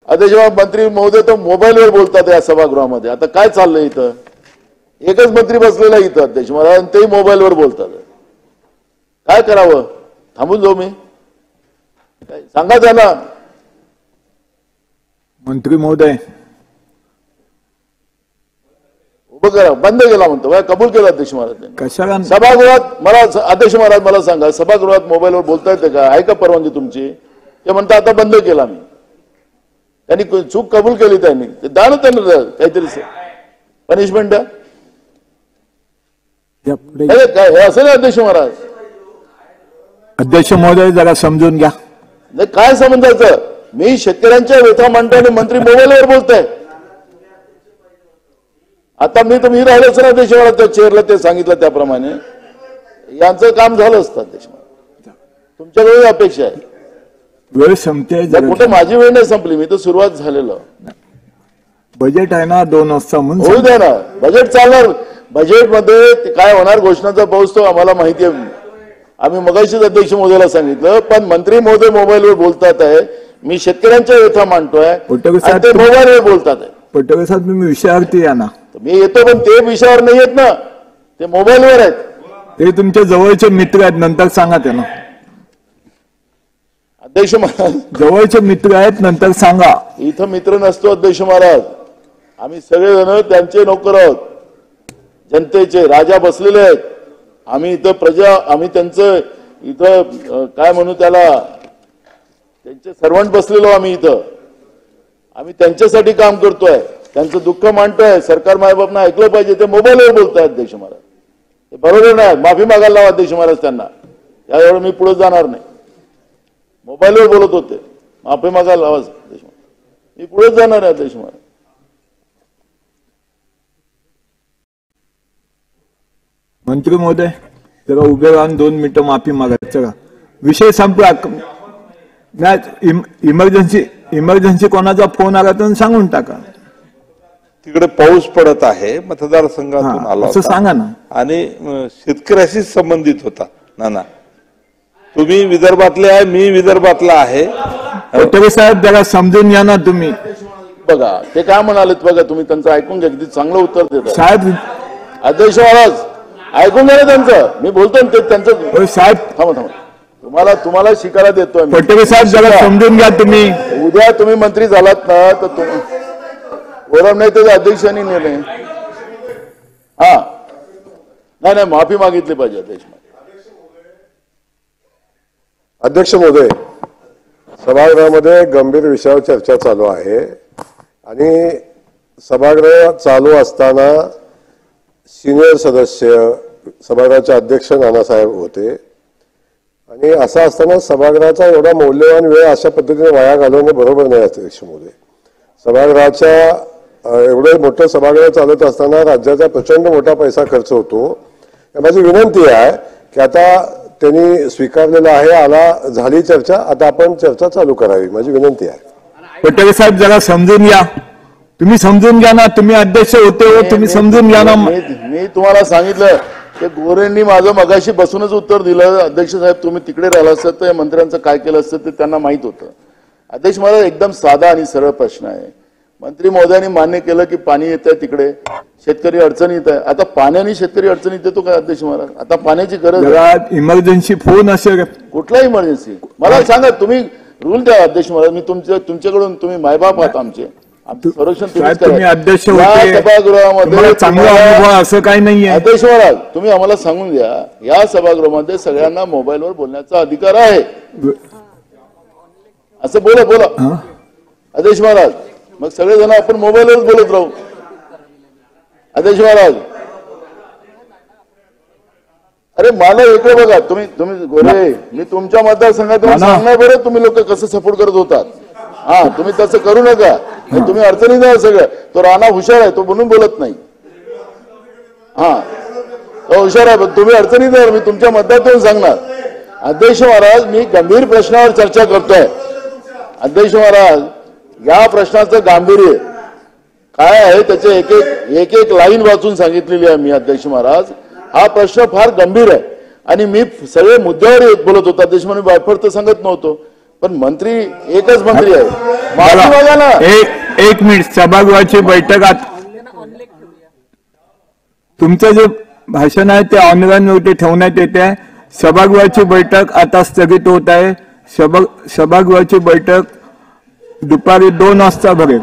आता जेव्हा मंत्री महोदय तर मोबाईलवर बोलतात या सभागृहामध्ये. आता काय चाललंय इथं? एकच मंत्री बसलेला इथं अध्यक्ष महाराज, तेही मोबाईलवर बोलतात. काय करावं? थांबून जाऊ मी? सांगा त्यांना. मंत्री महोदय उभं करा. बंद केला म्हणतो. कबूल केला अध्यक्ष महाराज. कशाला सभागृहात मला अध्यक्ष महाराज मला सांगा, सभागृहात मोबाईलवर बोलता येते का? आहे का परवानगी तुमची? ते म्हणतात आता बंद केला मी. त्यांनी चूक कबूल केली. त्यांनी ते द्या ना त्यांना काहीतरी पनिशमेंट द्या. काय हे असेल अध्यक्ष महाराज? अध्यक्ष महोदय जरा समजून घ्या. नाही काय समजायचं? मी शेतकऱ्यांच्या व्यथा मांडतो आणि मंत्री मोबाईलवर बोलताय. आता मी राहिलोच ना अध्यक्ष महाराज त्या चेअरला, ते सांगितलं त्याप्रमाणे यांचं काम झालं असतं अध्यक्ष महाराज. तुमच्याकडे अपेक्षा आहे. वेळ संपते. कुठे माझी वेळ नाही संपली, मी तर सुरुवात झालेलं. बजेट आहे ना 2 वाजता म्हणून होऊ द्या ना. बजेट चालणार. बजेटमध्ये काय होणार घोषणाचा पाऊस तो आम्हाला माहिती आहे. आम्ही मगाशीच अध्यक्ष महोदयाला सांगितलं, पण मंत्री महोदय मोबाईलवर बोलतात आहे. मी शेतकऱ्यांच्या व्यथा मांडतोय, ते मोबाईलवर बोलतात आहे. पटोले साहेब तुम्ही विषयावरती या ना. मी येतो, पण ते विषयावर नाही येत ना, ते मोबाईलवर आहेत. ते तुमच्या जवळचे मित्र आहेत, नंतर सांगा त्यांना. अध्यक्ष महाराज जवळचे मित्र आहेत, नंतर सांगा. इथं मित्र नसतो अध्यक्ष महाराज. आम्ही सगळेजण त्यांचे नोकर आहोत, जनतेचे राजा बसलेले आहेत. आम्ही इथं प्रजा, आम्ही त्यांचं इथं काय म्हणू त्याला, त्यांचे सर्वंट बसलेलो आम्ही इथं. आम्ही त्यांच्यासाठी काम करतोय, त्यांचं दुःख मांडतोय. सरकार मायबापना ऐकलं पाहिजे. ते मोबाईलवर बोलताय अध्यक्ष महाराज. ते बरोबर नाही. माफी मागायला लावा अध्यक्ष महाराज त्यांना. यावेळी मी पुढे जाणार नाही. मोबाईलवर बोलत होते, माफी मागायला लावा अध्यक्ष महाराज. मी पुढे जाणार आहे अध्यक्ष महाराज. मंत्री महोदय जरा उभे राहून 2 मिनिटं माफी मागा. चला विषय संपला. इमर्जन्सी कोणाचा फोन आला तर सांगून टाका. तिकडे पाऊस पडत आहे, मतदारसंघातून आला असं सांगा ना. आणि शेतकऱ्याशी संबंधित होता. नाना तुम्ही विदर्भातले आहे, मी विदर्भातला आहे. पटोले साहेब जरा समजून घ्या ना तुम्ही. बघा ते काय म्हणालेत बघा, तुम्ही त्यांचं ऐकून घ्या. किती चांगलं उत्तर देतात साहेब. अध्यक्ष महाराज ऐकून घ्या ना त्यांचं. मी बोलतो ना ते त्यांचं. साहेब थांबा, तुम्हाला शिकायला देतोय. पटोले साहेब जरा समजून घ्या तुम्ही. उद्या तुम्ही मंत्री झालात ना तर ओरम नाही तर अध्यक्षांनी निर्णय. नाही माफी मागितली पाहिजे अध्यक्ष. अध्यक्ष महोदय, सभागृहामध्ये गंभीर विषयावर चर्चा चालू आहे आणि सभागृह चालू असताना सिनियर सदस्य सभागृहाचे अध्यक्ष नानासाहेब होते आणि असं असताना सभागृहाचा एवढा मौल्यवान वेळ अशा पद्धतीने वाया घालवणे बरोबर नाही अध्यक्ष महोदय. सभागृहाच्या एवढं मोठं सभागृह चालत असताना राज्याचा प्रचंड मोठा पैसा खर्च होतो. माझी विनंती आहे की आता त्यांनी स्वीकारलेला आहे, आला झाली चर्चा, आता आपण चर्चा चालू करावी, माझी विनंती आहे. पटोले साहेब जरा समजून घ्या. तुम्ही समजून घ्या ना. तुम्ही अध्यक्ष होते हो, तुम्ही समजून घ्या ना. मी तुम्हाला सांगितलं ते गोरेंनी माझं मगाशी बसूनच उत्तर दिलं. अध्यक्ष साहेब तुम्ही तिकडे राहिला असतं तर मंत्र्यांचं काय केलं असतं ते त्यांना माहित होतं. अध्यक्ष महाराज एकदम साधा आणि सरळ प्रश्न आहे. मंत्री महोदयांनी मान्य केलं की पाणी येत आहे, तिकडे शेतकरी अडचणीत आहे. आता पाण्याने शेतकरी अडचणीत येतो का अध्यक्ष महाराज? आता पाण्याची गरज आहे. इमर्जन्सी फोन असेल. कुठला इमर्जन्सी मला सांगा. तुम्ही रूल द्या अध्यक्ष महाराज. मी तुमच्याकडून तुम्ही मायबाप आहात आमचे. तुम्ही अध्यक्ष सभागृहामध्ये चांगला अनुभव असं काही नाहीये. अध्यक्ष महाराज तुम्ही आम्हाला सांगून द्या, या सभागृहामध्ये सगळ्यांना मोबाईलवर बोलण्याचा अधिकार आहे असं बोला अध्यक्ष महाराज. मग सगळेजण आपण मोबाईलवरच बोलत राहू अध्यक्ष महाराज. अरे मला इकडे बघा. तुम्ही गोरे, मी तुमच्या मतदारसंघात सांगणार बरं तुम्ही लोक कसं सपोर्ट करत होतात. तुम्ही तसं करू नका. तुम्ही अडचणी द्या. सगळं तो राणा हुशार आहे, तो म्हणून बोलत नाही. तो हुशार आहे, पण तुम्ही अडचणी द्या. मी तुमच्या मतदारातून सांगणार. अध्यक्ष महाराज मी गंभीर प्रश्नावर चर्चा करतोय. अध्यक्ष महाराज या प्रश्नाचं गांभीर्य काय आहे त्याचे एक लाईन वाचून सांगितलेली आहे मी अध्यक्ष महाराज. हा प्रश्न फार गंभीर आहे आणि मी सगळे मुद्द्यावर बोलत होतो अध्यक्ष. म्हणून वायफळ तर सांगत नव्हतो. पण मंत्री एकच मंत्री आहे. माफी मागा ना. एक मिनिट, सभागृहाची बैठक तुमचं जे भाषण आहे ते ऑनलाईन वरती ठेवण्यात येते आहे. सभागृहाची बैठक आता स्थगित होत आहे. सभागृहाची बैठक दुपारी 2 वाजता भरेल.